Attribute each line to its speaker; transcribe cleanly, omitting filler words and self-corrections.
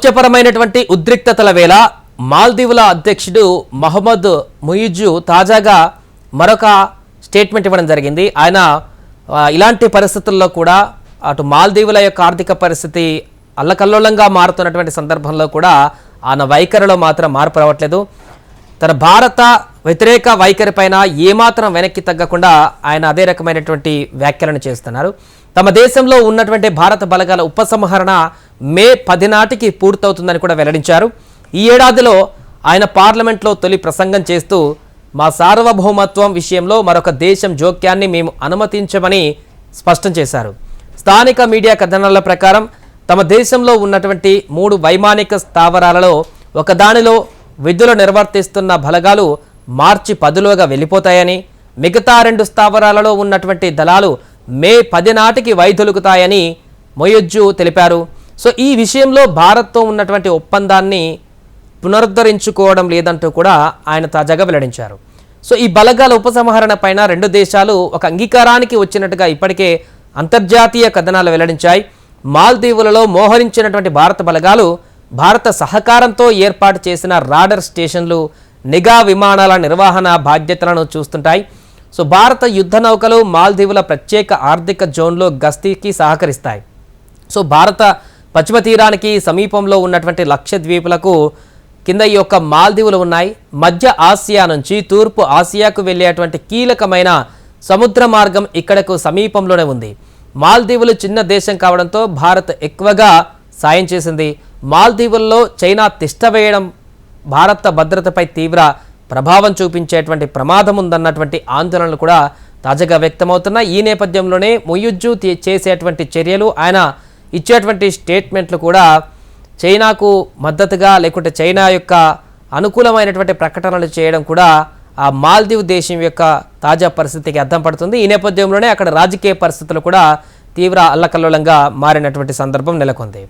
Speaker 1: దౌత్యపరమైనటువంటి ఉద్రిక్తతల వేళ మాల్దీవుల అధ్యక్షుడు మహమ్మద్ ముయిజ్ తాజాగా మరొక స్టేట్మెంట్ ఇవ్వడం జరిగింది. ఆయన ఇలాంటి పరిస్థితుల్లో కూడా అటు మాల్దీవుల యొక్క ఆర్థిక పరిస్థితి అల్లకల్లోలంగా మారుతున్నటువంటి సందర్భంలో కూడా ఆయన వైఖరిలో మాత్రం మార్పు రావట్లేదు. తన భారత వ్యతిరేక వైఖరి పైన ఏమాత్రం వెనక్కి తగ్గకుండా ఆయన అదే రకమైనటువంటి వ్యాఖ్యలను చేస్తున్నారు. తమ దేశంలో ఉన్నటువంటి భారత బలగాల ఉపసంహరణ మే 10 నాటికి పూర్తవుతుందని కూడా వెల్లడించారు. ఈ ఏడాదిలో ఆయన పార్లమెంట్లో తొలి ప్రసంగం చేస్తూ మా సార్వభౌమత్వం విషయంలో మరొక దేశం జోక్యాన్ని మేము అనుమతించమని స్పష్టం చేశారు. స్థానిక మీడియా కథనాల ప్రకారం తమ దేశంలో ఉన్నటువంటి 3 వైమానిక స్థావరాలలో ఒకదానిలో విధులు నిర్వర్తిస్తున్న బలగాలు మార్చి 10లోగా వెళ్ళిపోతాయని, మిగతా 2 స్థావరాలలో ఉన్నటువంటి దళాలు మే 10 నాటికి వైదొలుగుతాయని ముయిజ్ తెలిపారు. సో ఈ విషయంలో భారత్తో ఉన్నటువంటి ఒప్పందాన్ని పునరుద్ధరించుకోవడం లేదంటూ కూడా ఆయన తాజాగా వెల్లడించారు. సో ఈ బలగాల ఉపసంహరణ పైన 2 దేశాలు ఒక అంగీకారానికి వచ్చినట్టుగా ఇప్పటికే అంతర్జాతీయ కథనాలు వెల్లడించాయి. మాల్దీవులలో మోహరించినటువంటి భారత బలగాలు భారత సహకారంతో ఏర్పాటు చేసిన రాడర్ స్టేషన్లు, నిఘా విమానాల నిర్వహణ బాధ్యతలను చూస్తుంటాయి. సో భారత యుద్ధ నౌకలు మాల్దీవుల ప్రత్యేక ఆర్థిక జోన్లో గస్తీకి సహకరిస్తాయి. సో భారత పశ్చిమ తీరానికి సమీపంలో ఉన్నటువంటి లక్షద్వీపులకు కింద ఈ యొక్క మాల్దీవులు ఉన్నాయి. మధ్య ఆసియా నుంచి తూర్పు ఆసియాకు వెళ్ళేటువంటి కీలకమైన సముద్ర మార్గం ఇక్కడకు సమీపంలోనే ఉంది. మాల్దీవులు చిన్న దేశం కావడంతో భారత్ ఎక్కువగా సాయం చేసింది. మాల్దీవుల్లో చైనా తిష్టవేయడం భారత భద్రతపై తీవ్ర ప్రభావం చూపించేటువంటి ప్రమాదం ఉందన్నటువంటి ఆందోళనలు కూడా తాజాగా వ్యక్తమవుతున్నాయి. ఈ నేపథ్యంలోనే ముయిజ్ చేసేటువంటి చర్యలు, ఆయన ఇచ్చేటువంటి స్టేట్మెంట్లు కూడా చైనాకు మద్దతుగా లేకుంటే చైనా యొక్క అనుకూలమైనటువంటి ప్రకటనలు చేయడం కూడా ఆ మాల్దీవ్ దేశం యొక్క తాజా పరిస్థితికి అద్దం పడుతుంది. ఈ నేపథ్యంలోనే అక్కడ రాజకీయ పరిస్థితులు కూడా తీవ్ర అల్లకల్లోలంగా మారినటువంటి సందర్భం నెలకొంది.